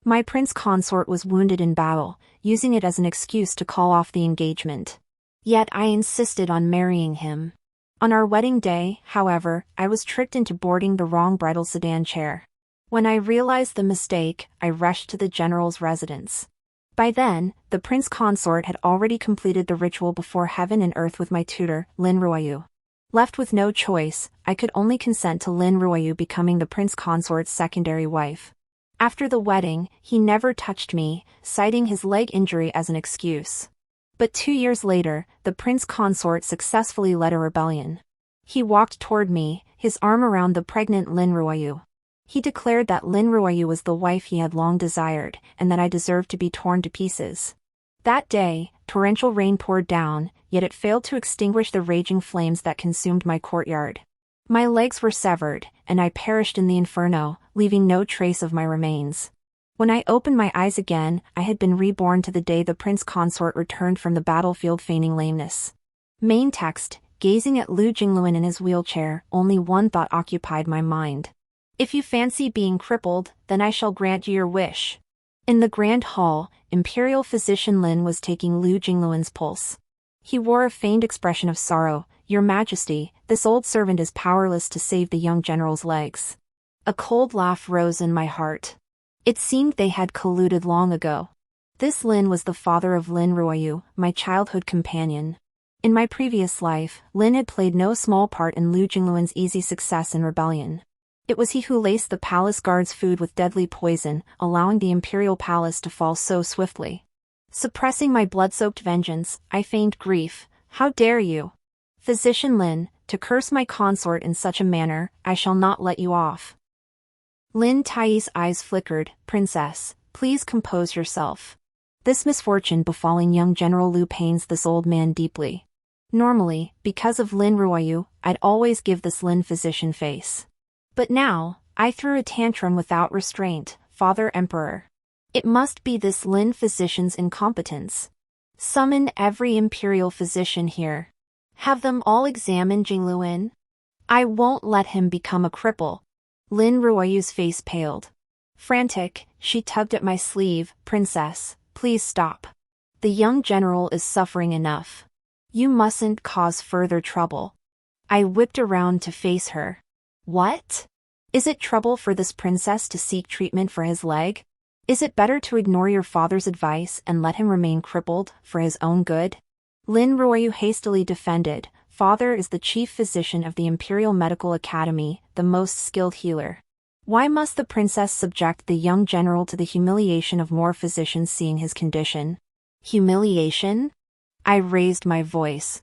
My prince consort was wounded in battle, using it as an excuse to call off the engagement. Yet I insisted on marrying him. On our wedding day, however, I was tricked into boarding the wrong bridal sedan chair. When I realized the mistake, I rushed to the general's residence. By then, the prince consort had already completed the ritual before heaven and earth with my tutor, Lin Royu. Left with no choice, I could only consent to Lin Royu becoming the prince consort's secondary wife. After the wedding, he never touched me, citing his leg injury as an excuse. But 2 years later, the prince consort successfully led a rebellion. He walked toward me, his arm around the pregnant Lin Ruoyu. He declared that Lin Royu was the wife he had long desired, and that I deserved to be torn to pieces. That day, torrential rain poured down, yet it failed to extinguish the raging flames that consumed my courtyard. My legs were severed, and I perished in the inferno, leaving no trace of my remains. When I opened my eyes again, I had been reborn to the day the prince consort returned from the battlefield feigning lameness. Main text, gazing at Jinglun in his wheelchair, only one thought occupied my mind. If you fancy being crippled, then I shall grant you your wish. In the grand hall, Imperial Physician Lin was taking Jinglun's pulse. He wore a feigned expression of sorrow. Your Majesty, this old servant is powerless to save the young general's legs. A cold laugh rose in my heart. It seemed they had colluded long ago. This Lin was the father of Lin Royu, my childhood companion. In my previous life, Lin had played no small part in Jinglun's easy success in rebellion. It was he who laced the palace guard's food with deadly poison, allowing the imperial palace to fall so swiftly. Suppressing my blood-soaked vengeance, I feigned grief. How dare you? Physician Lin, to curse my consort in such a manner, I shall not let you off. Lin Tai's eyes flickered. Princess, please compose yourself. This misfortune befalling young General Lu pains this old man deeply. Normally, because of Lin Ruoyu, I'd always give this Lin physician face. But now, I threw a tantrum without restraint. Father Emperor. It must be this Lin physician's incompetence. Summon every imperial physician here. Have them all examine Jinglun. I won't let him become a cripple. Lin Ruoyu's face paled. Frantic, she tugged at my sleeve. Princess, please stop. The young general is suffering enough. You mustn't cause further trouble. I whipped around to face her. What? Is it trouble for this princess to seek treatment for his leg? Is it better to ignore your father's advice and let him remain crippled, for his own good? Lin Royu hastily defended. Father is the chief physician of the Imperial Medical Academy, the most skilled healer. Why must the princess subject the young general to the humiliation of more physicians seeing his condition? Humiliation? I raised my voice.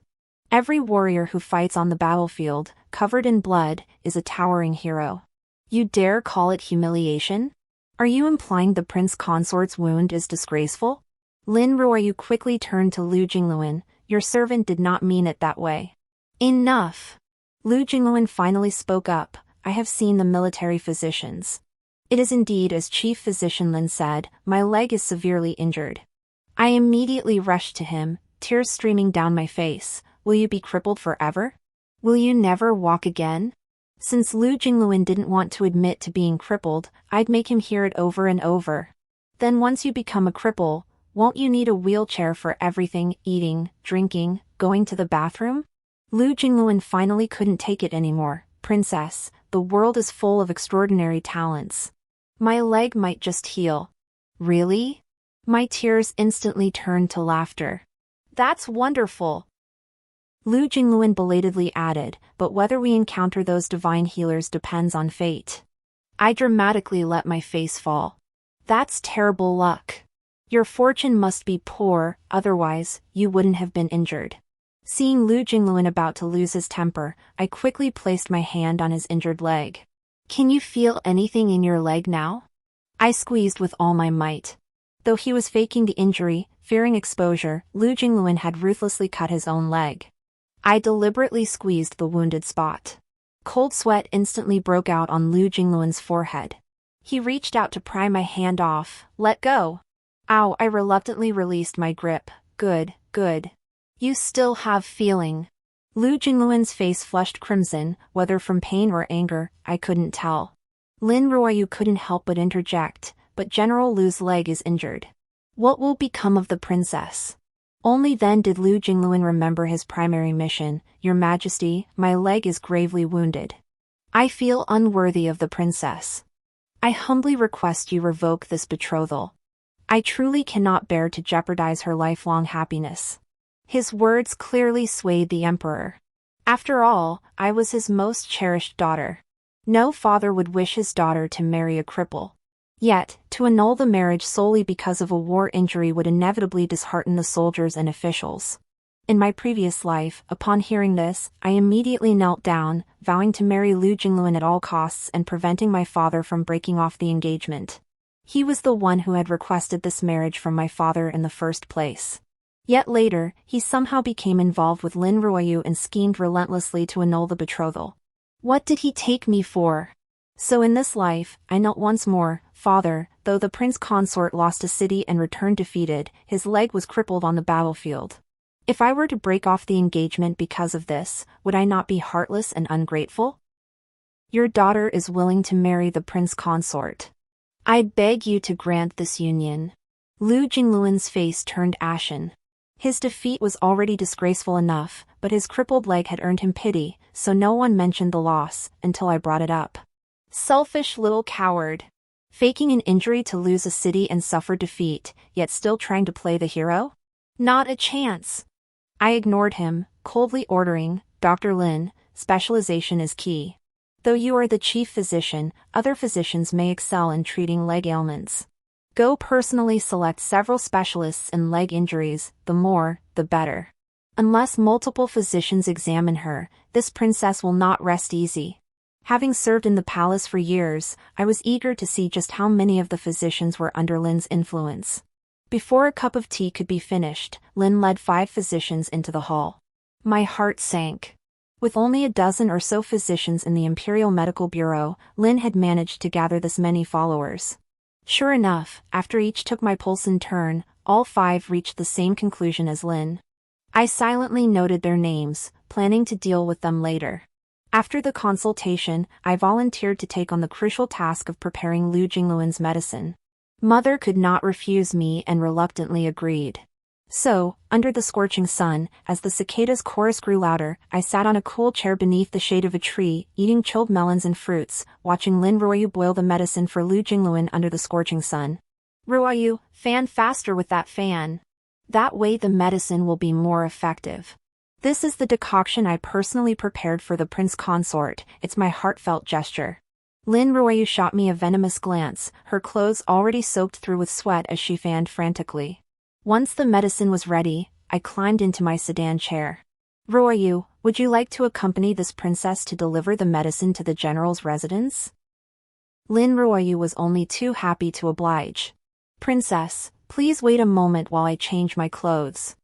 Every warrior who fights on the battlefield, covered in blood, is a towering hero. You dare call it humiliation? Are you implying the prince consort's wound is disgraceful? Lin Royu quickly turned to Jinglun. Your servant did not mean it that way. Enough! Jinglun finally spoke up. I have seen the military physicians. It is indeed as Chief Physician Lin said, my leg is severely injured. I immediately rushed to him, tears streaming down my face. Will you be crippled forever? Will you never walk again? Since Jinglun didn't want to admit to being crippled, I'd make him hear it over and over. Then once you become a cripple, won't you need a wheelchair for everything, eating, drinking, going to the bathroom? Jinglun finally couldn't take it anymore. Princess, the world is full of extraordinary talents. My leg might just heal. Really? My tears instantly turned to laughter. That's wonderful. Jinglun belatedly added, but whether we encounter those divine healers depends on fate. I dramatically let my face fall. That's terrible luck. Your fortune must be poor, otherwise, you wouldn't have been injured. Seeing Jinglun about to lose his temper, I quickly placed my hand on his injured leg. Can you feel anything in your leg now? I squeezed with all my might. Though he was faking the injury, fearing exposure, Jinglun had ruthlessly cut his own leg. I deliberately squeezed the wounded spot. Cold sweat instantly broke out on Jinglun's forehead. He reached out to pry my hand off. Let go. Ow, I reluctantly released my grip. Good, good. You still have feeling. Jinglun's face flushed crimson, whether from pain or anger, I couldn't tell. Lin Royu couldn't help but interject. but General Lu's leg is injured. What will become of the princess? Only then did Lu Jinglun remember his primary mission. Your Majesty, my leg is gravely wounded. I feel unworthy of the princess. I humbly request you revoke this betrothal. I truly cannot bear to jeopardize her lifelong happiness. His words clearly swayed the emperor. After all, I was his most cherished daughter. No father would wish his daughter to marry a cripple. Yet, to annul the marriage solely because of a war injury would inevitably dishearten the soldiers and officials. In my previous life, upon hearing this, I immediately knelt down, vowing to marry Lu Jinglun at all costs and preventing my father from breaking off the engagement. He was the one who had requested this marriage from my father in the first place. Yet later, he somehow became involved with Lin Royu and schemed relentlessly to annul the betrothal. What did he take me for? So in this life, I knelt once more. Father, though the prince consort lost a city and returned defeated, his leg was crippled on the battlefield. If I were to break off the engagement because of this, would I not be heartless and ungrateful? Your daughter is willing to marry the prince consort. I beg you to grant this union. Lu Jinglun's face turned ashen. His defeat was already disgraceful enough, but his crippled leg had earned him pity, so no one mentioned the loss, until I brought it up. Selfish little coward. Faking an injury to lose a city and suffer defeat, yet still trying to play the hero? Not a chance. I ignored him, coldly ordering, Dr. Lin, specialization is key. Though you are the chief physician, other physicians may excel in treating leg ailments. Go personally select several specialists in leg injuries, the more, the better. Unless multiple physicians examine her, this princess will not rest easy. Having served in the palace for years, I was eager to see just how many of the physicians were under Lin's influence. Before a cup of tea could be finished, Lin led 5 physicians into the hall. My heart sank. With only a dozen or so physicians in the Imperial Medical Bureau, Lin had managed to gather this many followers. Sure enough, after each took my pulse in turn, all 5 reached the same conclusion as Lin. I silently noted their names, planning to deal with them later. After the consultation, I volunteered to take on the crucial task of preparing Lu Jinglun's medicine. Mother could not refuse me and reluctantly agreed. So, under the scorching sun, as the cicadas' chorus grew louder, I sat on a cool chair beneath the shade of a tree, eating chilled melons and fruits, watching Lin Royu boil the medicine for Lu Jinglun under the scorching sun. Ruoyu, fan faster with that fan. That way the medicine will be more effective. This is the decoction I personally prepared for the prince consort, it's my heartfelt gesture. Lin Royu shot me a venomous glance, her clothes already soaked through with sweat as she fanned frantically. Once the medicine was ready, I climbed into my sedan chair. Royu, would you like to accompany this princess to deliver the medicine to the general's residence? Lin Royu was only too happy to oblige. Princess, please wait a moment while I change my clothes.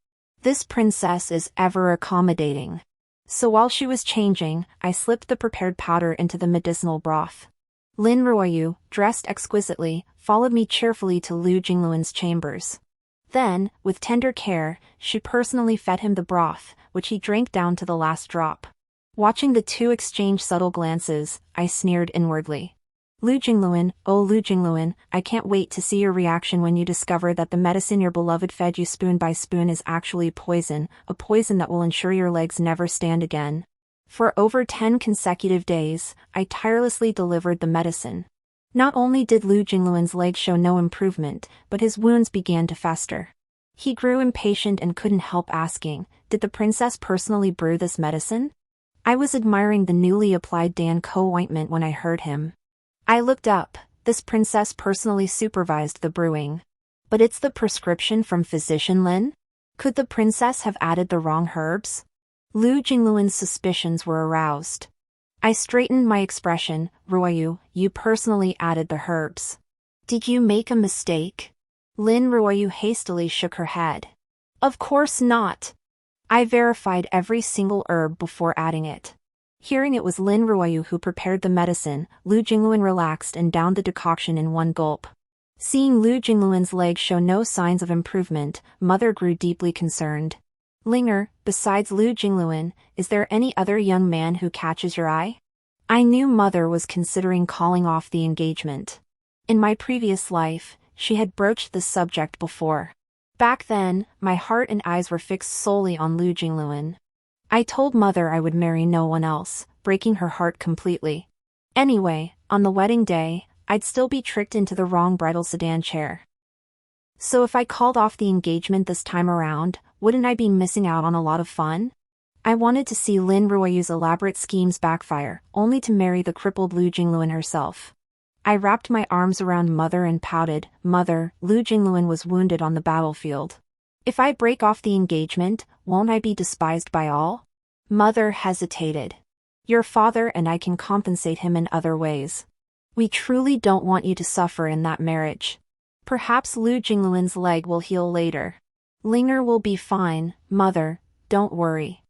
This princess is ever accommodating. So while she was changing, I slipped the prepared powder into the medicinal broth. Lin Royu, dressed exquisitely, followed me cheerfully to Lu Jinglun's chambers. Then, with tender care, she personally fed him the broth, which he drank down to the last drop. Watching the two exchange subtle glances, I sneered inwardly. Lu Jinglun, oh Lu Jinglun, I can't wait to see your reaction when you discover that the medicine your beloved fed you spoon by spoon is actually poison, a poison that will ensure your legs never stand again. For over 10 consecutive days, I tirelessly delivered the medicine. Not only did Lu Jinglun's legs show no improvement, but his wounds began to fester. He grew impatient and couldn't help asking, did the princess personally brew this medicine? I was admiring the newly applied dan-ko ointment when I heard him. I looked up, this princess personally supervised the brewing. But it's the prescription from physician Lin? Could the princess have added the wrong herbs? Lu Jinglun's suspicions were aroused. I straightened my expression, Royu, you personally added the herbs. Did you make a mistake? Lin Royu hastily shook her head. Of course not. I verified every single herb before adding it. Hearing it was Lin Royu who prepared the medicine, Lu Jinglun relaxed and downed the decoction in one gulp. Seeing Lu Jinglun's legs show no signs of improvement, Mother grew deeply concerned. Linger, besides Lu Jinglun, is there any other young man who catches your eye? I knew Mother was considering calling off the engagement. In my previous life, she had broached this subject before. Back then, my heart and eyes were fixed solely on Jinglun. I told mother I would marry no one else, breaking her heart completely. Anyway, on the wedding day, I'd still be tricked into the wrong bridal sedan chair. So if I called off the engagement this time around, wouldn't I be missing out on a lot of fun? I wanted to see Lin Ruoyu's elaborate schemes backfire, only to marry the crippled Jinglun herself. I wrapped my arms around mother and pouted, "Mother, Jinglun was wounded on the battlefield. If I break off the engagement, won't I be despised by all?" Mother hesitated. "Your father and I can compensate him in other ways. We truly don't want you to suffer in that marriage. Perhaps Jinglun's leg will heal later. Linger will be fine, mother, don't worry."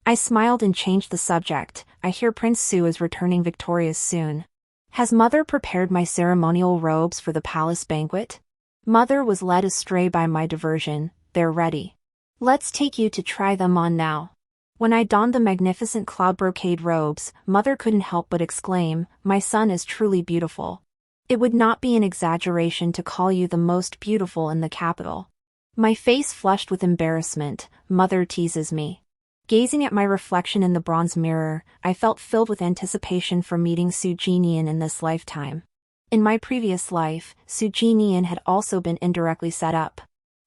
I smiled and changed the subject. "I hear Prince Su is returning victorious soon. Has mother prepared my ceremonial robes for the palace banquet?" Mother was led astray by my diversion. "They're ready. Let's take you to try them on now." When I donned the magnificent cloud brocade robes, mother couldn't help but exclaim, "My son is truly beautiful. It would not be an exaggeration to call you the most beautiful in the capital." My face flushed with embarrassment. Mother teases me. Gazing at my reflection in the bronze mirror, I felt filled with anticipation for meeting Jinian in this lifetime. In my previous life, Jinian had also been indirectly set up.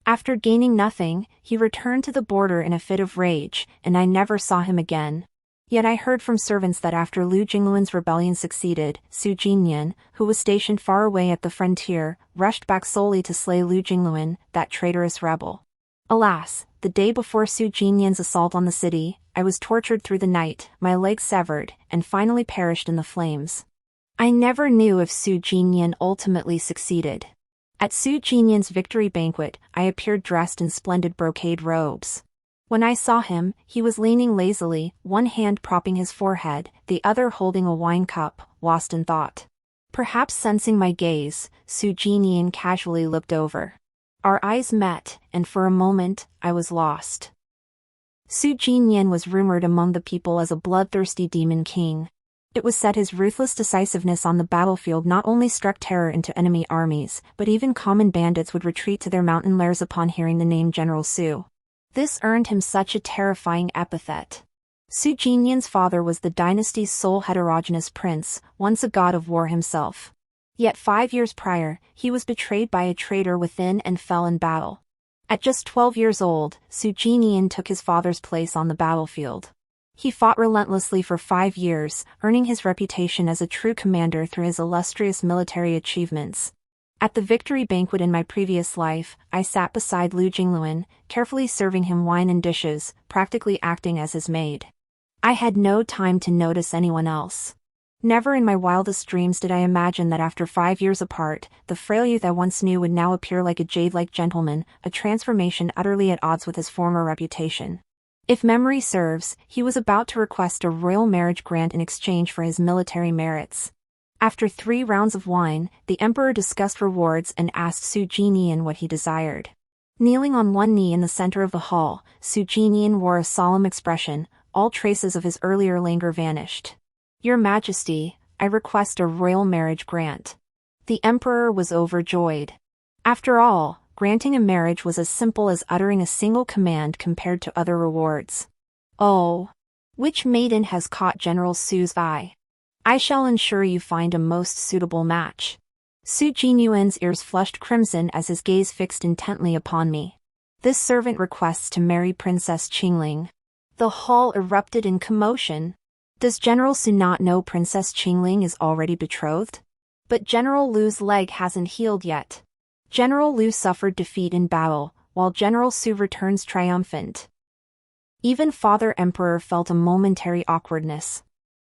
After gaining nothing, he returned to the border in a fit of rage, and I never saw him again. Yet I heard from servants that after Jinglun's rebellion succeeded, Jinian, who was stationed far away at the frontier, rushed back solely to slay Jinglun, that traitorous rebel. Alas, the day before Jinian's assault on the city, I was tortured through the night, my legs severed, and finally perished in the flames. I never knew if Jinian ultimately succeeded. At Jinian's victory banquet, I appeared dressed in splendid brocade robes. When I saw him, he was leaning lazily, one hand propping his forehead, the other holding a wine cup, lost in thought. Perhaps sensing my gaze, Jinian casually looked over. Our eyes met, and for a moment, I was lost. Jinian was rumored among the people as a bloodthirsty demon king. It was said his ruthless decisiveness on the battlefield not only struck terror into enemy armies, but even common bandits would retreat to their mountain lairs upon hearing the name General Su. This earned him such a terrifying epithet. Jinian's father was the dynasty's sole heterogeneous prince, once a god of war himself. Yet 5 years prior, he was betrayed by a traitor within and fell in battle. At just 12 years old, Jinian took his father's place on the battlefield. He fought relentlessly for 5 years, earning his reputation as a true commander through his illustrious military achievements. At the victory banquet in my previous life, I sat beside Jinglun, carefully serving him wine and dishes, practically acting as his maid. I had no time to notice anyone else. Never in my wildest dreams did I imagine that after 5 years apart, the frail youth I once knew would now appear like a jade-like gentleman, a transformation utterly at odds with his former reputation. If memory serves, he was about to request a royal marriage grant in exchange for his military merits. After 3 rounds of wine, the emperor discussed rewards and asked Jinian what he desired. Kneeling on one knee in the center of the hall, Jinian wore a solemn expression, all traces of his earlier languor vanished. "Your Majesty, I request a royal marriage grant." The emperor was overjoyed. After all, granting a marriage was as simple as uttering a single command compared to other rewards. "Oh, which maiden has caught General Su's eye? I shall ensure you find a most suitable match." Jinyuan's ears flushed crimson as his gaze fixed intently upon me. "This servant requests to marry Princess Qingling." The hall erupted in commotion. Does General Su not know Princess Qingling is already betrothed? But General Lu's leg hasn't healed yet. General Lu suffered defeat in battle, while General Su returns triumphant. Even Father Emperor felt a momentary awkwardness.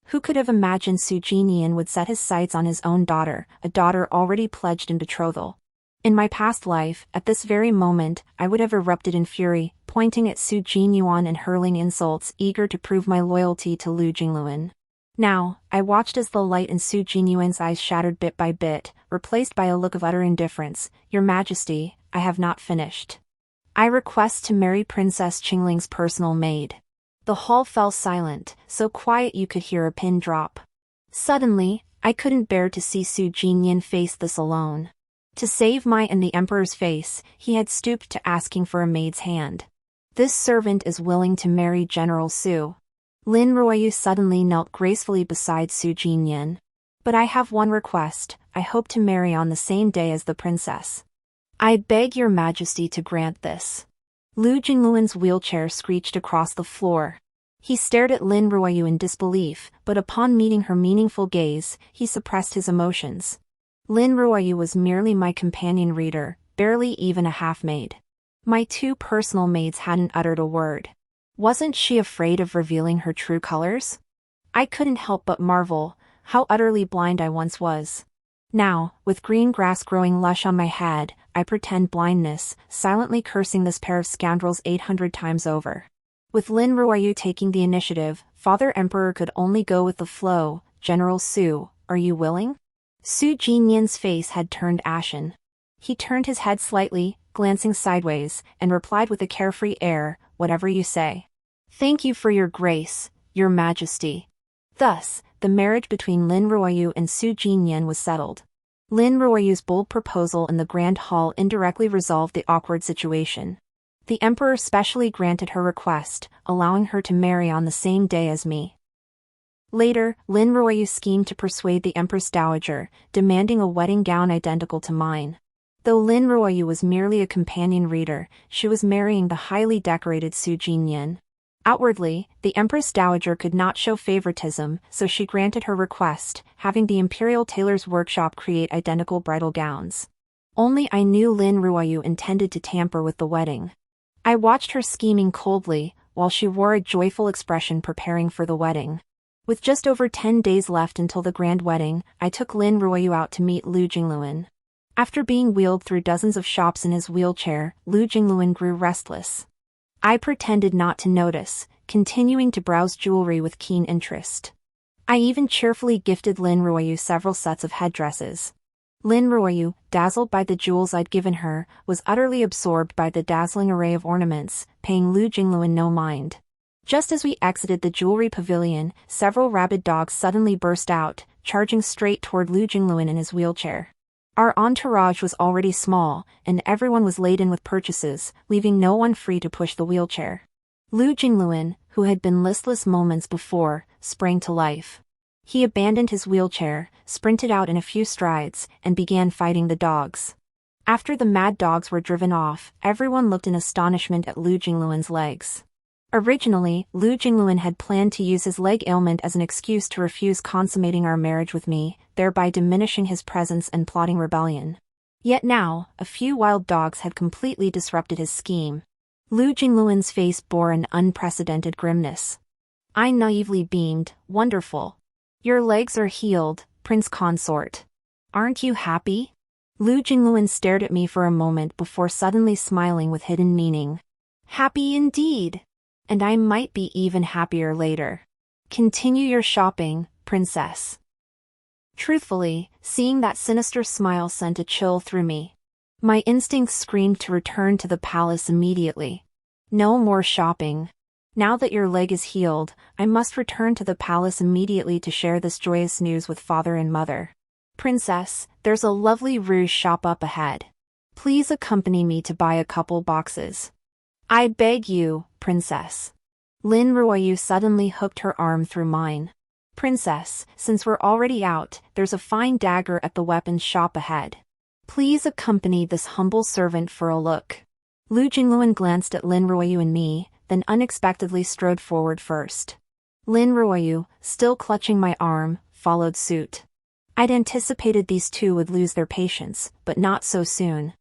Who could have imagined Jinian would set his sights on his own daughter, a daughter already pledged in betrothal? In my past life, at this very moment, I would have erupted in fury, pointing at Jinian and hurling insults, eager to prove my loyalty to Jinglun. Now, I watched as the light in Jinian's eyes shattered bit by bit, replaced by a look of utter indifference. "Your Majesty, I have not finished. I request to marry Princess Qingling's personal maid." The hall fell silent, so quiet you could hear a pin drop. Suddenly, I couldn't bear to see Jinian face this alone. To save my and the emperor's face, he had stooped to asking for a maid's hand. This servant is willing to marry General Su. Lin Royu suddenly knelt gracefully beside Jinian. But I have one request, I hope to marry on the same day as the princess. I beg your majesty to grant this. Jinglun's wheelchair screeched across the floor. He stared at Lin Ruoyu in disbelief, but upon meeting her meaningful gaze, he suppressed his emotions. Lin Ruoyu was merely my companion reader, barely even a half-maid. My two personal maids hadn't uttered a word. Wasn't she afraid of revealing her true colors? I couldn't help but marvel, how utterly blind I once was. Now, with green grass growing lush on my head, I pretend blindness, silently cursing this pair of scoundrels 800 times over. With Lin Ruoyu taking the initiative, Father Emperor could only go with the flow. General Su, are you willing? Jinian's face had turned ashen. He turned his head slightly, glancing sideways, and replied with a carefree air, whatever you say. Thank you for your grace, your majesty. Thus, the marriage between Lin Ruoyu and Jinian was settled. Lin Ruoyu's bold proposal in the Grand Hall indirectly resolved the awkward situation. The emperor specially granted her request, allowing her to marry on the same day as me. Later, Lin Royu schemed to persuade the Empress Dowager, demanding a wedding gown identical to mine. Though Lin Royu was merely a companion reader, she was marrying the highly decorated Jinian. Outwardly, the Empress Dowager could not show favoritism, so she granted her request, having the Imperial Tailor's Workshop create identical bridal gowns. Only I knew Lin Ruoyu intended to tamper with the wedding. I watched her scheming coldly, while she wore a joyful expression preparing for the wedding. With just over 10 days left until the grand wedding, I took Lin Royu out to meet Jinglun. After being wheeled through dozens of shops in his wheelchair, Jinglun grew restless. I pretended not to notice, continuing to browse jewelry with keen interest. I even cheerfully gifted Lin Royu several sets of headdresses. Lin Royu, dazzled by the jewels I'd given her, was utterly absorbed by the dazzling array of ornaments, paying Jinglun no mind. Just as we exited the jewelry pavilion, several rabid dogs suddenly burst out, charging straight toward Jinglun in his wheelchair. Our entourage was already small, and everyone was laden with purchases, leaving no one free to push the wheelchair. Jinglun, who had been listless moments before, sprang to life. He abandoned his wheelchair, sprinted out in a few strides, and began fighting the dogs. After the mad dogs were driven off, everyone looked in astonishment at Jinglun's legs. Originally, Jinglun had planned to use his leg ailment as an excuse to refuse consummating our marriage with me, thereby diminishing his presence and plotting rebellion. Yet now, a few wild dogs had completely disrupted his scheme. Jinglun's face bore an unprecedented grimness. I naively beamed, wonderful. Your legs are healed, Prince Consort. Aren't you happy? Jinglun stared at me for a moment before suddenly smiling with hidden meaning. Happy indeed. And I might be even happier later. Continue your shopping, princess. Truthfully, seeing that sinister smile sent a chill through me. My instincts screamed to return to the palace immediately. No more shopping. Now that your leg is healed, I must return to the palace immediately to share this joyous news with father and mother. Princess, there's a lovely rouge shop up ahead. Please accompany me to buy a couple boxes. I beg you, princess. Lin Ruoyu suddenly hooked her arm through mine. Princess, since we're already out, there's a fine dagger at the weapons shop ahead. Please accompany this humble servant for a look. Jinglun glanced at Lin Ruoyu and me, then unexpectedly strode forward first. Lin Ruoyu, still clutching my arm, followed suit. I'd anticipated these two would lose their patience, but not so soon.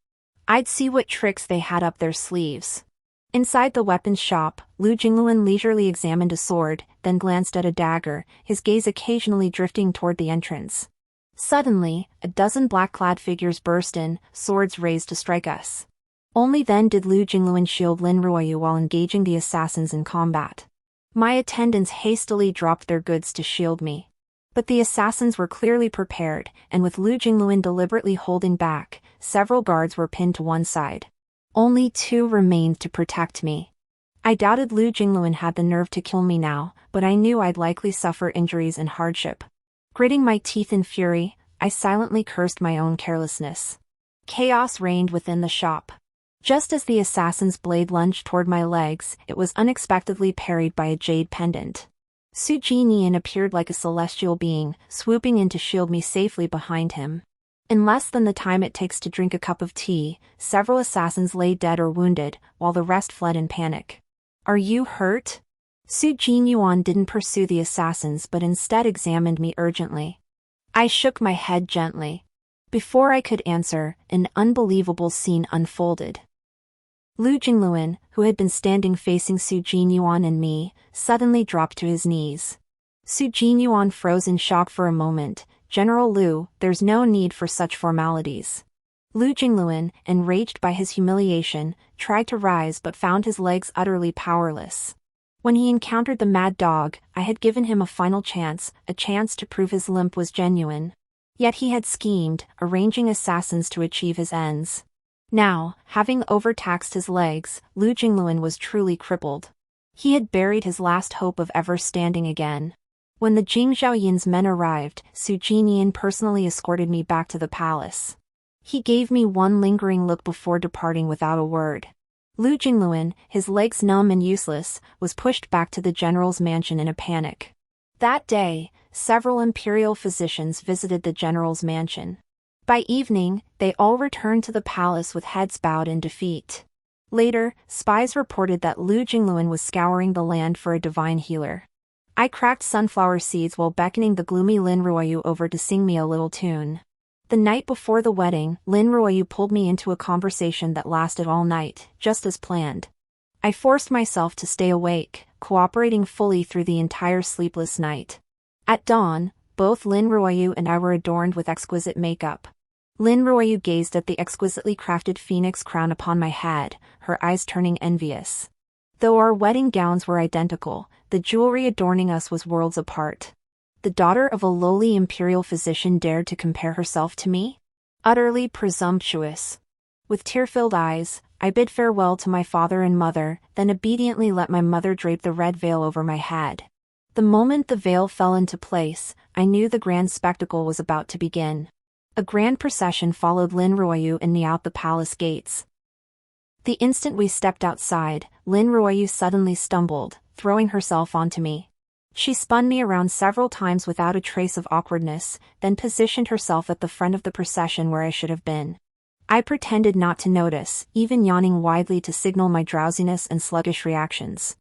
I'd see what tricks they had up their sleeves. Inside the weapons shop, Jinglun leisurely examined a sword, then glanced at a dagger, his gaze occasionally drifting toward the entrance. Suddenly, a dozen black-clad figures burst in, swords raised to strike us. Only then did Jinglun shield Lin Royu while engaging the assassins in combat. My attendants hastily dropped their goods to shield me. But the assassins were clearly prepared, and with Jinglun deliberately holding back, several guards were pinned to one side. Only two remained to protect me. I doubted Jinglun had the nerve to kill me now, but I knew I'd likely suffer injuries and hardship. Gritting my teeth in fury, I silently cursed my own carelessness. Chaos reigned within the shop. Just as the assassin's blade lunged toward my legs, it was unexpectedly parried by a jade pendant. Jinian appeared like a celestial being, swooping in to shield me safely behind him. In less than the time it takes to drink a cup of tea, several assassins lay dead or wounded, while the rest fled in panic. "Are you hurt?" Jinian didn't pursue the assassins but instead examined me urgently. I shook my head gently. Before I could answer, an unbelievable scene unfolded. Jinglun, who had been standing facing Jinian and me, suddenly dropped to his knees. Jinian froze in shock for a moment. "General Liu, there's no need for such formalities." Jinglun, enraged by his humiliation, tried to rise but found his legs utterly powerless. When he encountered the mad dog, I had given him a final chance, a chance to prove his limp was genuine. Yet he had schemed, arranging assassins to achieve his ends. Now, having overtaxed his legs, Jinglun was truly crippled. He had buried his last hope of ever standing again. When the Jingzhaoyin's men arrived, Jinian personally escorted me back to the palace. He gave me one lingering look before departing without a word. Jinglun, his legs numb and useless, was pushed back to the general's mansion in a panic. That day, several imperial physicians visited the general's mansion. By evening, they all returned to the palace with heads bowed in defeat. Later, spies reported that Jinglun was scouring the land for a divine healer. I cracked sunflower seeds while beckoning the gloomy Lin Royu over to sing me a little tune. The night before the wedding, Lin Royu pulled me into a conversation that lasted all night, just as planned. I forced myself to stay awake, cooperating fully through the entire sleepless night. At dawn, both Lin Royu and I were adorned with exquisite makeup. Lin Royu gazed at the exquisitely crafted phoenix crown upon my head, her eyes turning envious. Though our wedding gowns were identical, the jewelry adorning us was worlds apart. The daughter of a lowly imperial physician dared to compare herself to me? Utterly presumptuous. With tear-filled eyes, I bid farewell to my father and mother, then obediently let my mother drape the red veil over my head. The moment the veil fell into place, I knew the grand spectacle was about to begin. A grand procession followed Lin Royu and me out the palace gates. The instant we stepped outside, Lin Royu suddenly stumbled, throwing herself onto me. She spun me around several times without a trace of awkwardness, then positioned herself at the front of the procession where I should have been. I pretended not to notice, even yawning widely to signal my drowsiness and sluggish reactions.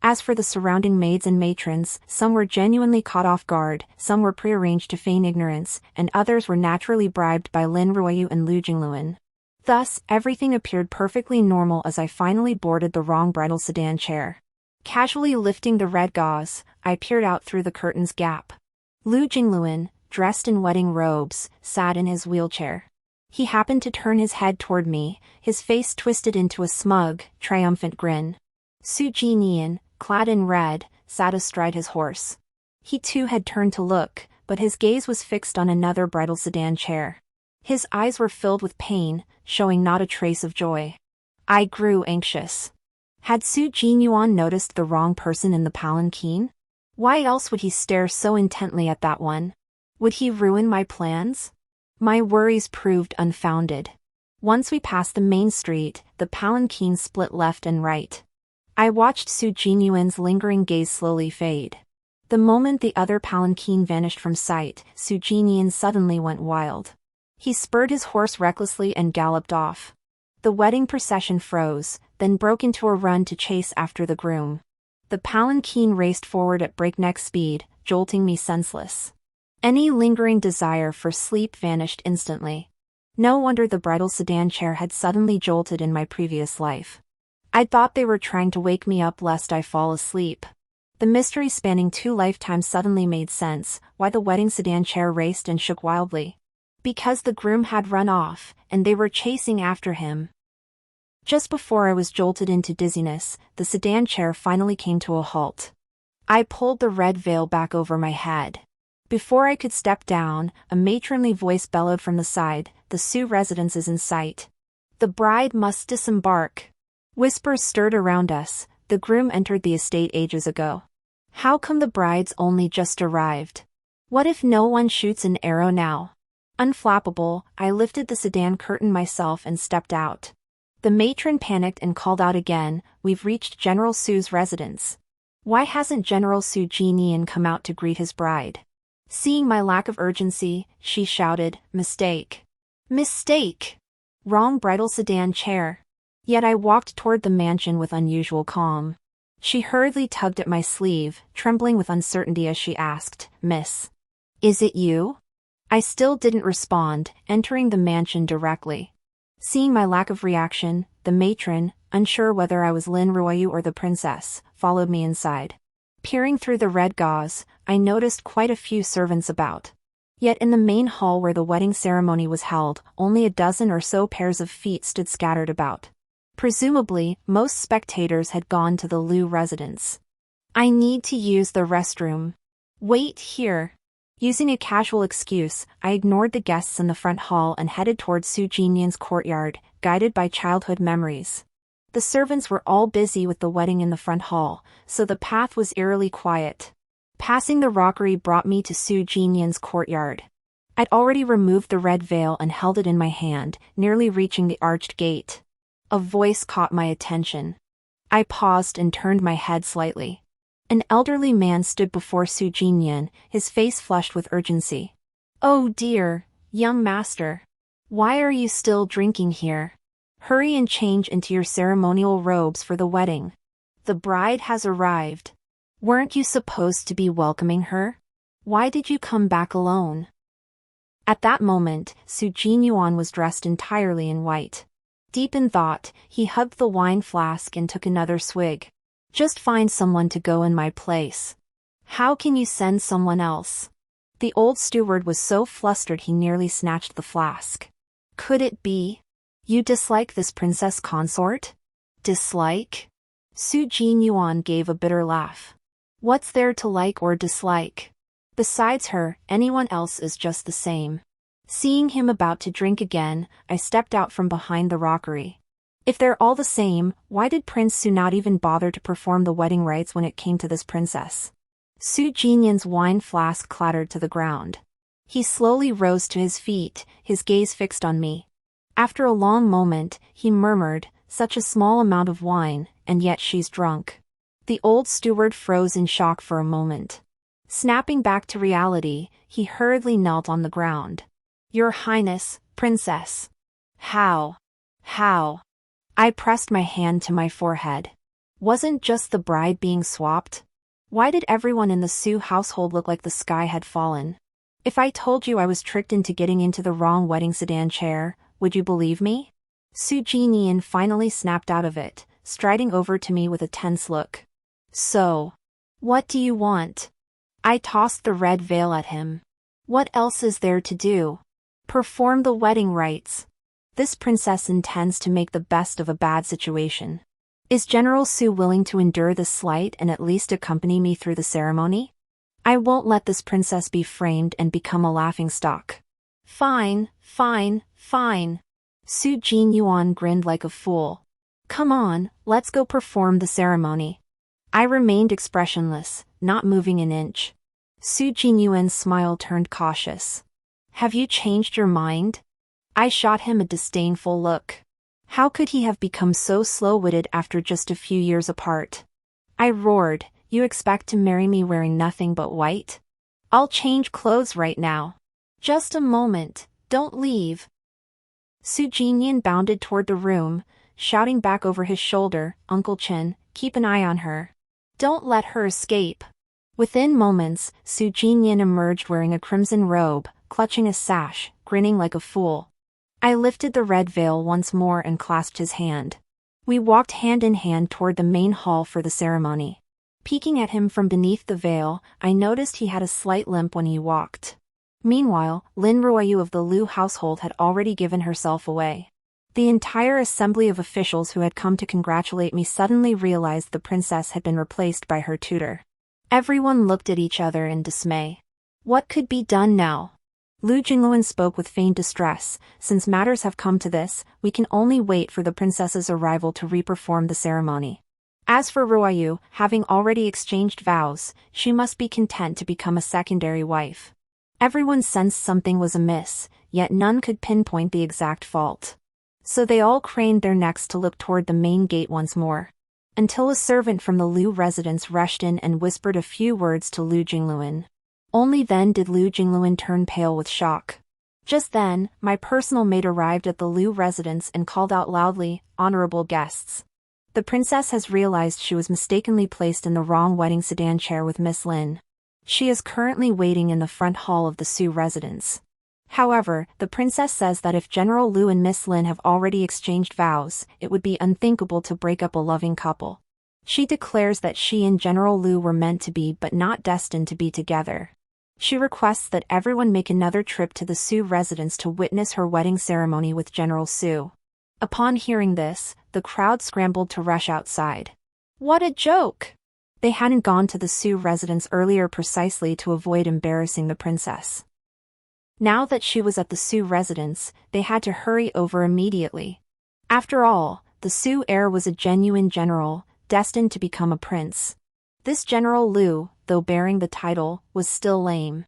As for the surrounding maids and matrons, some were genuinely caught off guard, some were prearranged to feign ignorance, and others were naturally bribed by Lin Royu and Jinglun. Thus, everything appeared perfectly normal as I finally boarded the wrong bridal sedan chair. Casually lifting the red gauze, I peered out through the curtain's gap. Jinglun, dressed in wedding robes, sat in his wheelchair. He happened to turn his head toward me, his face twisted into a smug, triumphant grin. Jinian, clad in red, sat astride his horse. He too had turned to look, but his gaze was fixed on another bridal sedan chair. His eyes were filled with pain, showing not a trace of joy. I grew anxious. Had Jinian noticed the wrong person in the palanquin? Why else would he stare so intently at that one? Would he ruin my plans? My worries proved unfounded. Once we passed the main street, the palanquin split left and right. I watched Jinian's lingering gaze slowly fade. The moment the other palanquin vanished from sight, Jinian suddenly went wild. He spurred his horse recklessly and galloped off. The wedding procession froze, then broke into a run to chase after the groom. The palanquin raced forward at breakneck speed, jolting me senseless. Any lingering desire for sleep vanished instantly. No wonder the bridal sedan chair had suddenly jolted in my previous life. I'd thought they were trying to wake me up lest I fall asleep. The mystery spanning 2 lifetimes suddenly made sense, why the wedding sedan chair raced and shook wildly. Because the groom had run off, and they were chasing after him. Just before I was jolted into dizziness, the sedan chair finally came to a halt. I pulled the red veil back over my head. Before I could step down, a matronly voice bellowed from the side, "The Sioux residence is in sight. The bride must disembark." Whispers stirred around us, the groom entered the estate ages ago. How come the bride's only just arrived? What if no one shoots an arrow now? Unflappable, I lifted the sedan curtain myself and stepped out. The matron panicked and called out again, "We've reached General Su's residence." Why hasn't General Su Jinian come out to greet his bride? Seeing my lack of urgency, she shouted, "Mistake. Mistake! Wrong bridal sedan chair." Yet I walked toward the mansion with unusual calm. She hurriedly tugged at my sleeve, trembling with uncertainty as she asked, "Miss, is it you?" I still didn't respond, entering the mansion directly. Seeing my lack of reaction, the matron, unsure whether I was Lin Royu or the princess, followed me inside. Peering through the red gauze, I noticed quite a few servants about. Yet in the main hall where the wedding ceremony was held, only a dozen or so pairs of feet stood scattered about. Presumably, most spectators had gone to the Lu residence. "I need to use the restroom." "Wait here." Using a casual excuse, I ignored the guests in the front hall and headed toward Su Jinian's courtyard, guided by childhood memories. The servants were all busy with the wedding in the front hall, so the path was eerily quiet. Passing the rockery brought me to Su Jinian's courtyard. I'd already removed the red veil and held it in my hand, nearly reaching the arched gate. A voice caught my attention. I paused and turned my head slightly. An elderly man stood before Su Jinian, his face flushed with urgency. "Oh dear, young master. Why are you still drinking here? Hurry and change into your ceremonial robes for the wedding. The bride has arrived. Weren't you supposed to be welcoming her? Why did you come back alone?" At that moment, Su Jinian was dressed entirely in white. Deep in thought, he hugged the wine flask and took another swig. "Just find someone to go in my place." "How can you send someone else?" The old steward was so flustered he nearly snatched the flask. "Could it be? You dislike this princess consort?" "Dislike?" Su Jinian gave a bitter laugh. "What's there to like or dislike? Besides her, anyone else is just the same." Seeing him about to drink again, I stepped out from behind the rockery. If they're all the same, why did Prince Su not even bother to perform the wedding rites when it came to this princess? Su Jinian's wine flask clattered to the ground. He slowly rose to his feet, his gaze fixed on me. After a long moment, he murmured, "Such a small amount of wine, and yet she's drunk." The old steward froze in shock for a moment. Snapping back to reality, he hurriedly knelt on the ground. "Your Highness, Princess." How? I pressed my hand to my forehead. Wasn't just the bride being swapped? Why did everyone in the Su household look like the sky had fallen? If I told you I was tricked into getting into the wrong wedding sedan chair, would you believe me? Su Jinian finally snapped out of it, striding over to me with a tense look. "So, what do you want?" I tossed the red veil at him. "What else is there to do? Perform the wedding rites. This princess intends to make the best of a bad situation. Is General Su willing to endure this slight and at least accompany me through the ceremony? I won't let this princess be framed and become a laughingstock." Fine. Su Jinian grinned like a fool. "Come on, let's go perform the ceremony." I remained expressionless, not moving an inch. Su Jinian's smile turned cautious. "Have you changed your mind?" I shot him a disdainful look. How could he have become so slow-witted after just a few years apart? I roared, "You expect to marry me wearing nothing but white? I'll change clothes right now." "Just a moment, don't leave." Su Jinian bounded toward the room, shouting back over his shoulder, "Uncle Chen, keep an eye on her. Don't let her escape." Within moments, Su Jinian emerged wearing a crimson robe, clutching a sash, grinning like a fool. I lifted the red veil once more and clasped his hand. We walked hand in hand toward the main hall for the ceremony. Peeking at him from beneath the veil, I noticed he had a slight limp when he walked. Meanwhile, Lin Royu of the Lu household had already given herself away. The entire assembly of officials who had come to congratulate me suddenly realized the princess had been replaced by her tutor. Everyone looked at each other in dismay. What could be done now? Lu Jinglun spoke with feigned distress. "Since matters have come to this, we can only wait for the princess's arrival to re-perform the ceremony. As for Ruoyu, having already exchanged vows, she must be content to become a secondary wife." Everyone sensed something was amiss, yet none could pinpoint the exact fault. So they all craned their necks to look toward the main gate once more. Until a servant from the Lu residence rushed in and whispered a few words to Lu Jinglun. Only then did Lu Jinglun turn pale with shock. Just then, my personal maid arrived at the Lu residence and called out loudly, "Honorable guests. The princess has realized she was mistakenly placed in the wrong wedding sedan chair with Miss Lin. She is currently waiting in the front hall of the Su residence. However, the princess says that if General Lu and Miss Lin have already exchanged vows, it would be unthinkable to break up a loving couple. She declares that she and General Lu were meant to be but not destined to be together. She requests that everyone make another trip to the Su residence to witness her wedding ceremony with General Su." Upon hearing this, the crowd scrambled to rush outside. What a joke! They hadn't gone to the Su residence earlier precisely to avoid embarrassing the princess. Now that she was at the Su residence, they had to hurry over immediately. After all, the Su heir was a genuine general, destined to become a prince. This General Lu, though bearing the title, was still lame.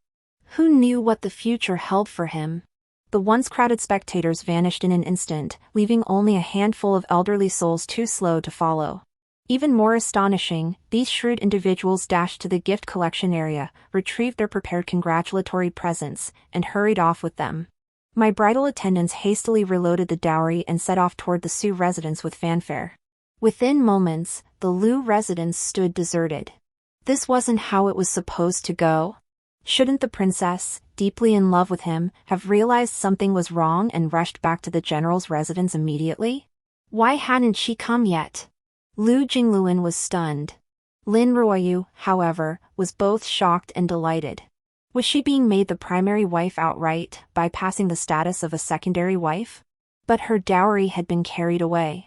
Who knew what the future held for him? The once crowded spectators vanished in an instant, leaving only a handful of elderly souls too slow to follow. Even more astonishing, these shrewd individuals dashed to the gift collection area, retrieved their prepared congratulatory presents, and hurried off with them. My bridal attendants hastily reloaded the dowry and set off toward the Su residence with fanfare. Within moments, the Lu residence stood deserted. This wasn't how it was supposed to go. Shouldn't the princess, deeply in love with him, have realized something was wrong and rushed back to the general's residence immediately? Why hadn't she come yet? Lu Jinglun was stunned. Lin Royu, however, was both shocked and delighted. Was she being made the primary wife outright, bypassing the status of a secondary wife? But her dowry had been carried away.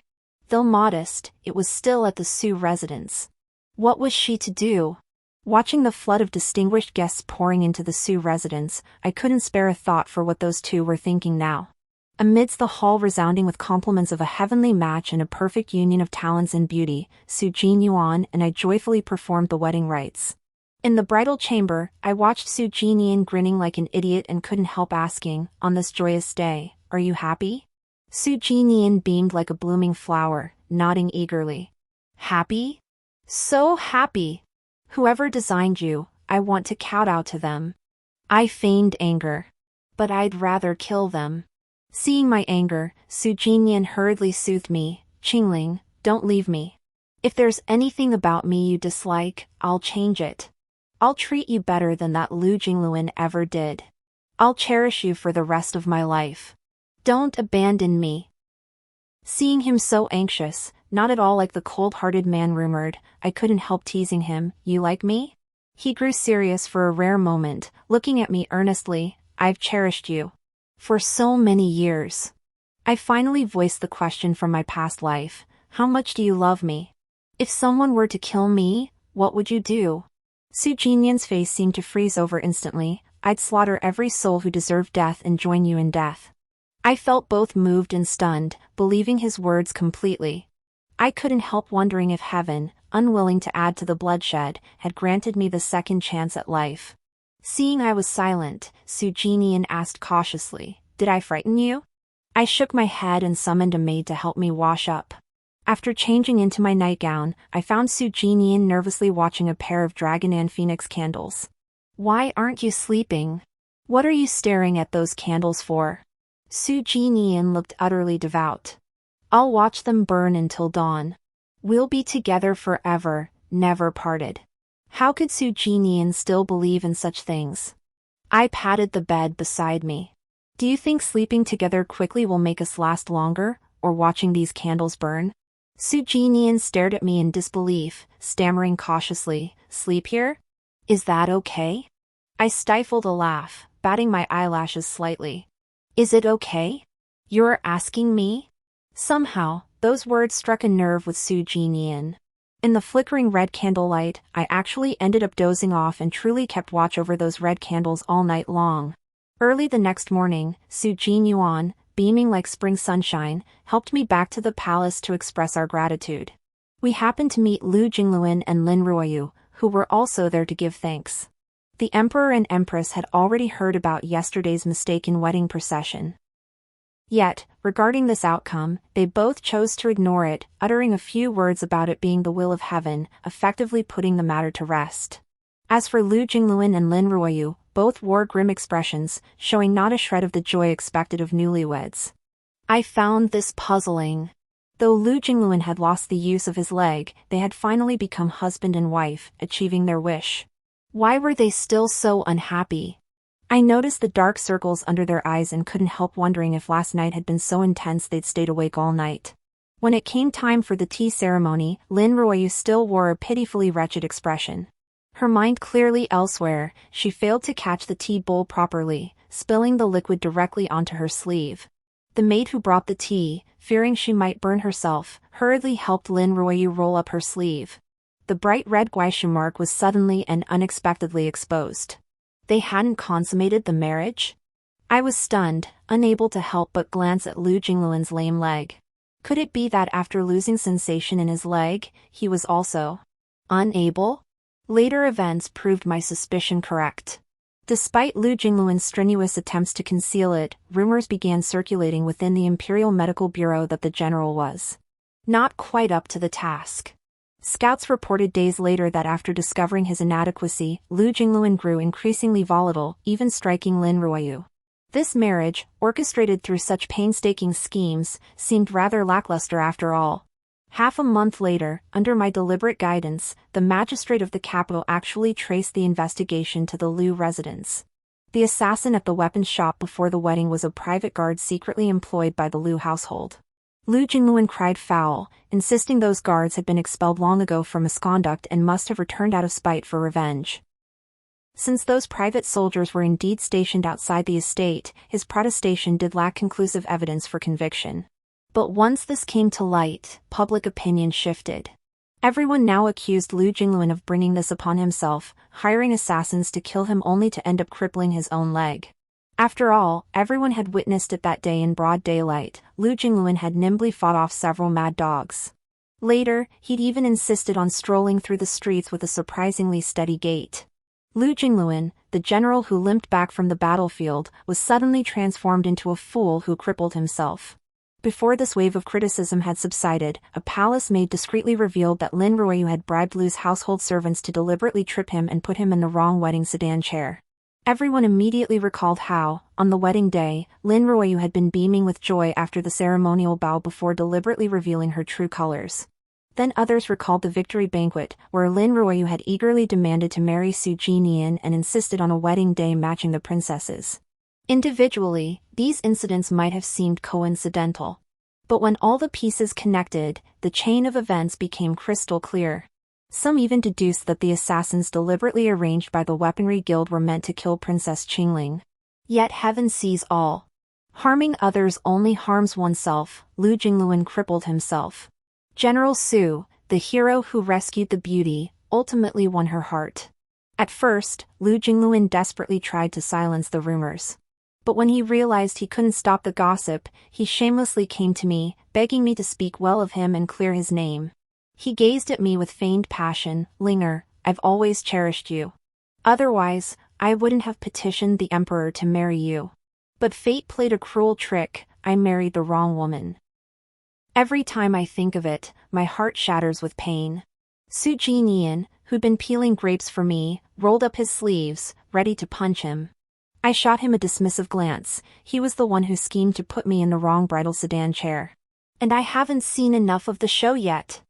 Though modest, it was still at the Su residence. What was she to do? Watching the flood of distinguished guests pouring into the Su residence, I couldn't spare a thought for what those two were thinking now. Amidst the hall resounding with compliments of a heavenly match and a perfect union of talents and beauty, Su Jinian and I joyfully performed the wedding rites. In the bridal chamber, I watched Su Jinian grinning like an idiot and couldn't help asking, on this joyous day, "Are you happy?" Su Jinian beamed like a blooming flower, nodding eagerly. Happy? So happy! Whoever designed you, I want to kowtow to them. I feigned anger. But I'd rather kill them. Seeing my anger, Su Jinian hurriedly soothed me, "Jinglun, don't leave me. If there's anything about me you dislike, I'll change it. I'll treat you better than that Lu Jinglun ever did. I'll cherish you for the rest of my life. Don't abandon me." Seeing him so anxious, not at all like the cold-hearted man rumored, I couldn't help teasing him, "You like me?" He grew serious for a rare moment, looking at me earnestly. "I've cherished you. For so many years." I finally voiced the question from my past life, "How much do you love me? If someone were to kill me, what would you do?" Su Jinian's face seemed to freeze over instantly. "I'd slaughter every soul who deserved death and join you in death." I felt both moved and stunned, believing his words completely. I couldn't help wondering if heaven, unwilling to add to the bloodshed, had granted me the second chance at life. Seeing I was silent, Su Jinian asked cautiously, "Did I frighten you?" I shook my head and summoned a maid to help me wash up. After changing into my nightgown, I found Su Jinian nervously watching a pair of dragon and phoenix candles. "Why aren't you sleeping? What are you staring at those candles for?" Su Jinian looked utterly devout. "I'll watch them burn until dawn. We'll be together forever, never parted." How could Su Jinian still believe in such things? I patted the bed beside me. "Do you think sleeping together quickly will make us last longer, or watching these candles burn?" Su Jinian stared at me in disbelief, stammering cautiously, "Sleep here? Is that okay?" I stifled a laugh, batting my eyelashes slightly. "Is it okay? You're asking me?" Somehow, those words struck a nerve with Su Jinian. In the flickering red candlelight, I actually ended up dozing off and truly kept watch over those red candles all night long. Early the next morning, Su Jinian, beaming like spring sunshine, helped me back to the palace to express our gratitude. We happened to meet Lu Jinglun and Lin Royu, who were also there to give thanks. The emperor and empress had already heard about yesterday's mistaken wedding procession. Yet, regarding this outcome, they both chose to ignore it, uttering a few words about it being the will of heaven, effectively putting the matter to rest. As for Jinglun and Lin Royu, both wore grim expressions, showing not a shred of the joy expected of newlyweds. I found this puzzling. Though Jinglun had lost the use of his leg, they had finally become husband and wife, achieving their wish. Why were they still so unhappy? I noticed the dark circles under their eyes and couldn't help wondering if last night had been so intense they'd stayed awake all night. When it came time for the tea ceremony, Lin Royu still wore a pitifully wretched expression. Her mind clearly elsewhere, she failed to catch the tea bowl properly, spilling the liquid directly onto her sleeve. The maid who brought the tea, fearing she might burn herself, hurriedly helped Lin Royu roll up her sleeve. The bright red guaisha mark was suddenly and unexpectedly exposed. They hadn't consummated the marriage? I was stunned, unable to help but glance at Jinglun's lame leg. Could it be that after losing sensation in his leg, he was also unable? Later events proved my suspicion correct. Despite Jinglun's strenuous attempts to conceal it, rumors began circulating within the Imperial Medical Bureau that the general was not quite up to the task. Scouts reported days later that after discovering his inadequacy, Jinglun grew increasingly volatile, even striking Lin Royu. This marriage, orchestrated through such painstaking schemes, seemed rather lackluster after all. Half a month later, under my deliberate guidance, the magistrate of the capital actually traced the investigation to the Liu residence. The assassin at the weapons shop before the wedding was a private guard secretly employed by the Liu household. Jinglun cried foul, insisting those guards had been expelled long ago for misconduct and must have returned out of spite for revenge. Since those private soldiers were indeed stationed outside the estate, his protestation did lack conclusive evidence for conviction. But once this came to light, public opinion shifted. Everyone now accused Jinglun of bringing this upon himself, hiring assassins to kill him only to end up crippling his own leg. After all, everyone had witnessed it that day in broad daylight. Jinglun had nimbly fought off several mad dogs. Later, he'd even insisted on strolling through the streets with a surprisingly steady gait. Jinglun, the general who limped back from the battlefield, was suddenly transformed into a fool who crippled himself. Before this wave of criticism had subsided, a palace maid discreetly revealed that Lin Royu had bribed Liu's household servants to deliberately trip him and put him in the wrong wedding sedan chair. Everyone immediately recalled how, on the wedding day, Lin Royu had been beaming with joy after the ceremonial bow before deliberately revealing her true colors. Then others recalled the victory banquet, where Lin Royu had eagerly demanded to marry Jinian and insisted on a wedding day matching the princesses. Individually, these incidents might have seemed coincidental. But when all the pieces connected, the chain of events became crystal clear. Some even deduced that the assassins deliberately arranged by the weaponry guild were meant to kill Princess Jinglun. Yet heaven sees all. Harming others only harms oneself. Jinglun crippled himself. General Su, the hero who rescued the beauty, ultimately won her heart. At first, Jinglun desperately tried to silence the rumors. But when he realized he couldn't stop the gossip, he shamelessly came to me, begging me to speak well of him and clear his name. He gazed at me with feigned passion. Linger, I've always cherished you. Otherwise, I wouldn't have petitioned the emperor to marry you. But fate played a cruel trick. I married the wrong woman. Every time I think of it, my heart shatters with pain. Jinian, who'd been peeling grapes for me, rolled up his sleeves, ready to punch him. I shot him a dismissive glance. He was the one who schemed to put me in the wrong bridal sedan chair. And I haven't seen enough of the show yet.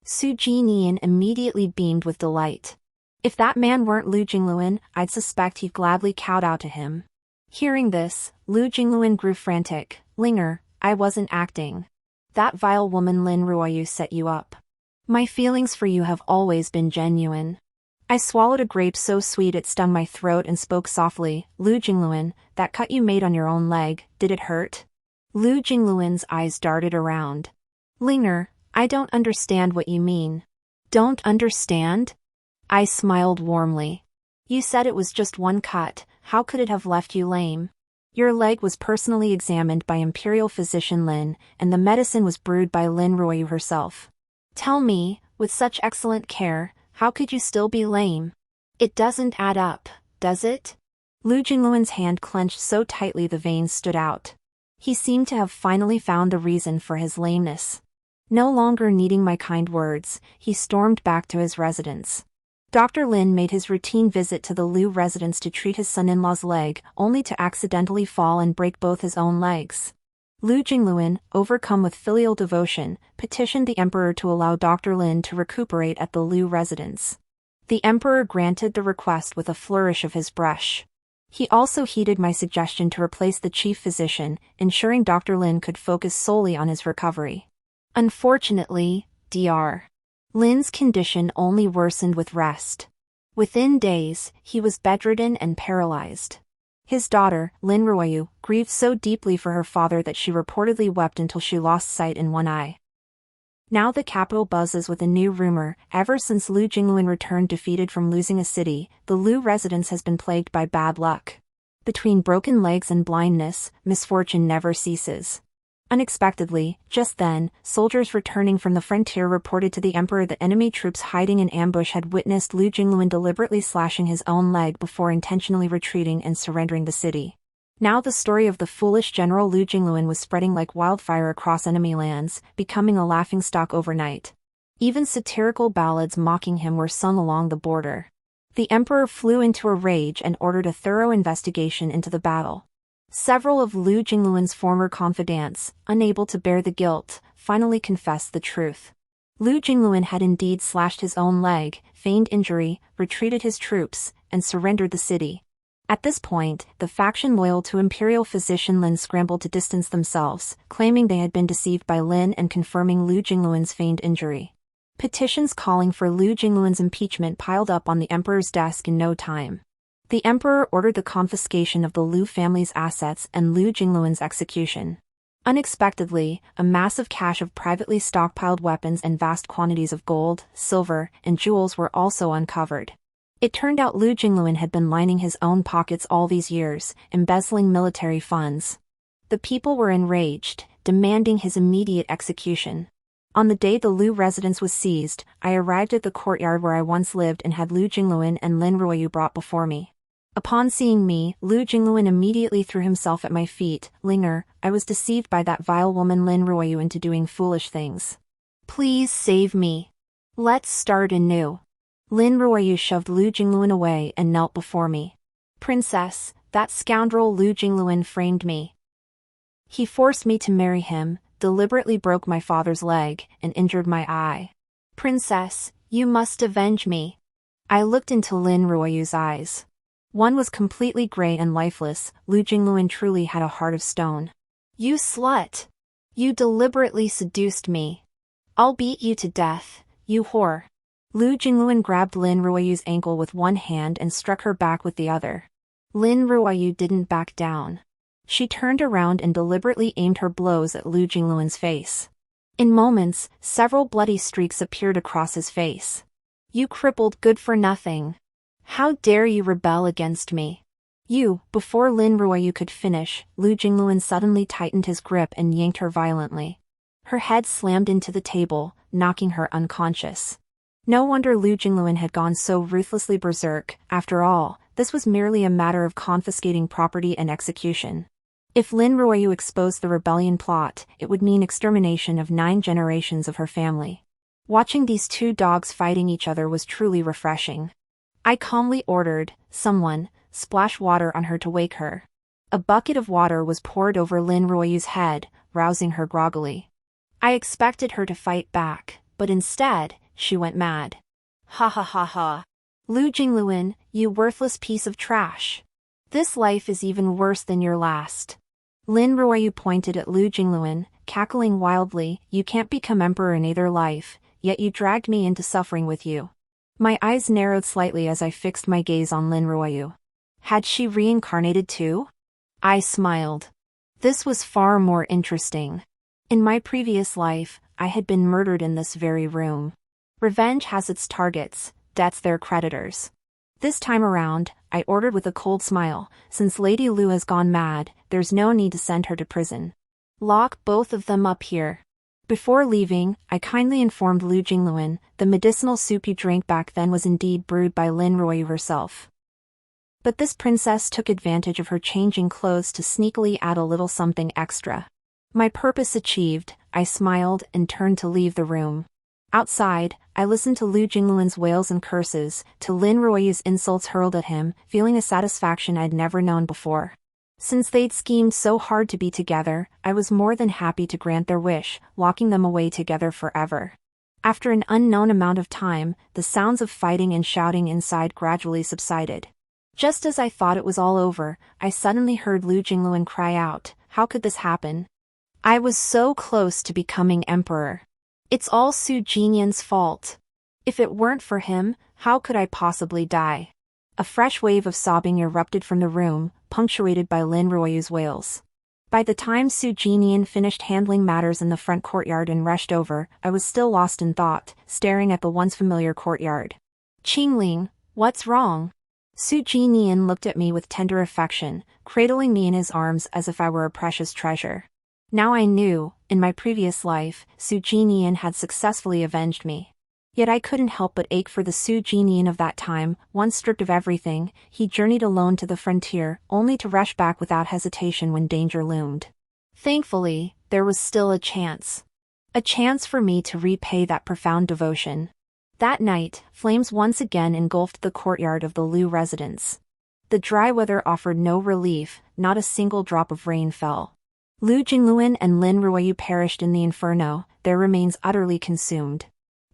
Jinian immediately beamed with delight. If that man weren't Jinglun, I'd suspect he'd gladly kowtow to him. Hearing this, Jinglun grew frantic. Linger, I wasn't acting. That vile woman Lin Ruoyu set you up. My feelings for you have always been genuine. I swallowed a grape so sweet it stung my throat and spoke softly. Jinglun, that cut you made on your own leg, did it hurt? Jinglun's eyes darted around. Linger, I don't understand what you mean. Don't understand? I smiled warmly. You said it was just one cut, how could it have left you lame? Your leg was personally examined by Imperial physician Lin, and the medicine was brewed by Lin Royu herself. Tell me, with such excellent care, how could you still be lame? It doesn't add up. does it? Lu Jingluan's hand clenched so tightly the veins stood out. He seemed to have finally found the reason for his lameness. No longer needing my kind words, he stormed back to his residence. Dr. Lin made his routine visit to the Lu residence to treat his son-in-law's leg, only to accidentally fall and break both his own legs. Lu Jinglun, overcome with filial devotion, petitioned the emperor to allow Dr. Lin to recuperate at the Lu residence. The emperor granted the request with a flourish of his brush. He also heeded my suggestion to replace the chief physician, ensuring Dr. Lin could focus solely on his recovery. Unfortunately, Dr. Lin's condition only worsened with rest. Within days, he was bedridden and paralyzed. His daughter, Lin Royu, grieved so deeply for her father that she reportedly wept until she lost sight in one eye. Now the capital buzzes with a new rumor. Ever since Lu Jinglun returned defeated from losing a city, the Lu residence has been plagued by bad luck. Between broken legs and blindness, misfortune never ceases. Unexpectedly, just then, soldiers returning from the frontier reported to the emperor that enemy troops hiding in ambush had witnessed Lu Jinglun deliberately slashing his own leg before intentionally retreating and surrendering the city. Now the story of the foolish general Lu Jinglun was spreading like wildfire across enemy lands, becoming a laughingstock overnight. Even satirical ballads mocking him were sung along the border. The emperor flew into a rage and ordered a thorough investigation into the battle. Several of Lu Jinglun's former confidants, unable to bear the guilt, finally confessed the truth. Lu Jinglun had indeed slashed his own leg, feigned injury, retreated his troops, and surrendered the city. At this point, the faction loyal to imperial physician Lin scrambled to distance themselves, claiming they had been deceived by Lin and confirming Lu Jinglun's feigned injury. Petitions calling for Lu Jinglun's impeachment piled up on the emperor's desk in no time. The emperor ordered the confiscation of the Lu family's assets and Lu Jinglun's execution. Unexpectedly, a massive cache of privately stockpiled weapons and vast quantities of gold, silver, and jewels were also uncovered. It turned out Lu Jinglun had been lining his own pockets all these years, embezzling military funds. The people were enraged, demanding his immediate execution. On the day the Lu residence was seized, I arrived at the courtyard where I once lived and had Lu Jinglun and Lin Royu brought before me. Upon seeing me, Lu Jinglun immediately threw himself at my feet. Linger, I was deceived by that vile woman Lin Royu into doing foolish things. Please save me. Let's start anew. Lin Royu shoved Lu Jinglun away and knelt before me. Princess, that scoundrel Lu Jinglun framed me. He forced me to marry him, deliberately broke my father's leg, and injured my eye. Princess, you must avenge me. I looked into Lin Ruoyu's eyes. One was completely gray and lifeless. Lu Jinglun truly had a heart of stone. You slut! You deliberately seduced me. I'll beat you to death, you whore. Lu Jinglun grabbed Lin Ruoyu's ankle with one hand and struck her back with the other. Lin Ruoyu didn't back down. She turned around and deliberately aimed her blows at Lu Jinglun's face. In moments, several bloody streaks appeared across his face. You crippled good-for-nothing. How dare you rebel against me? You, before Lin Royu could finish, Lu Jinglun suddenly tightened his grip and yanked her violently. Her head slammed into the table, knocking her unconscious. No wonder Lu Jinglun had gone so ruthlessly berserk. After all, this was merely a matter of confiscating property and execution. If Lin Royu exposed the rebellion plot, it would mean extermination of 9 generations of her family. Watching these two dogs fighting each other was truly refreshing. I calmly ordered, someone, splash water on her to wake her. A bucket of water was poured over Lin Royu's head, rousing her groggily. I expected her to fight back, but instead, she went mad. Ha ha ha ha. Lu Jinglun, you worthless piece of trash. This life is even worse than your last. Lin Royu pointed at Lu Jinglun, cackling wildly. You can't become emperor in either life, yet you dragged me into suffering with you. My eyes narrowed slightly as I fixed my gaze on Lin Royu. Had she reincarnated too? I smiled. This was far more interesting. In my previous life, I had been murdered in this very room. Revenge has its targets, debts their creditors. This time around, I ordered with a cold smile, since Lady Lu has gone mad, there's no need to send her to prison. Lock both of them up here. Before leaving, I kindly informed Lu Jinglun, the medicinal soup you drank back then was indeed brewed by Lin Royu herself. But this princess took advantage of her changing clothes to sneakily add a little something extra. My purpose achieved, I smiled and turned to leave the room. Outside, I listened to Jinglun's wails and curses, to Lin Royu's insults hurled at him, feeling a satisfaction I'd never known before. Since they'd schemed so hard to be together, I was more than happy to grant their wish, locking them away together forever. After an unknown amount of time, the sounds of fighting and shouting inside gradually subsided. Just as I thought it was all over, I suddenly heard Jinglun cry out, "How could this happen? I was so close to becoming emperor. It's all Jinian's fault. If it weren't for him, how could I possibly die?" A fresh wave of sobbing erupted from the room, punctuated by Lin Royu's wails. By the time Jinian finished handling matters in the front courtyard and rushed over, I was still lost in thought, staring at the once familiar courtyard. "Jinglun, what's wrong?" Jinian looked at me with tender affection, cradling me in his arms as if I were a precious treasure. Now I knew, in my previous life, Jinian had successfully avenged me. Yet I couldn't help but ache for the Jinian of that time. Once stripped of everything, he journeyed alone to the frontier, only to rush back without hesitation when danger loomed. Thankfully, there was still a chance. A chance for me to repay that profound devotion. That night, flames once again engulfed the courtyard of the Lu residence. The dry weather offered no relief, not a single drop of rain fell. Jinglun and Lin Ruoyu perished in the inferno, their remains utterly consumed.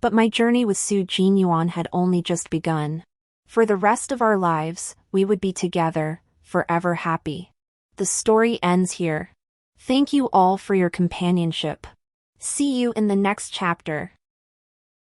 But my journey with Jinian had only just begun. For the rest of our lives, we would be together, forever happy. The story ends here. Thank you all for your companionship. See you in the next chapter.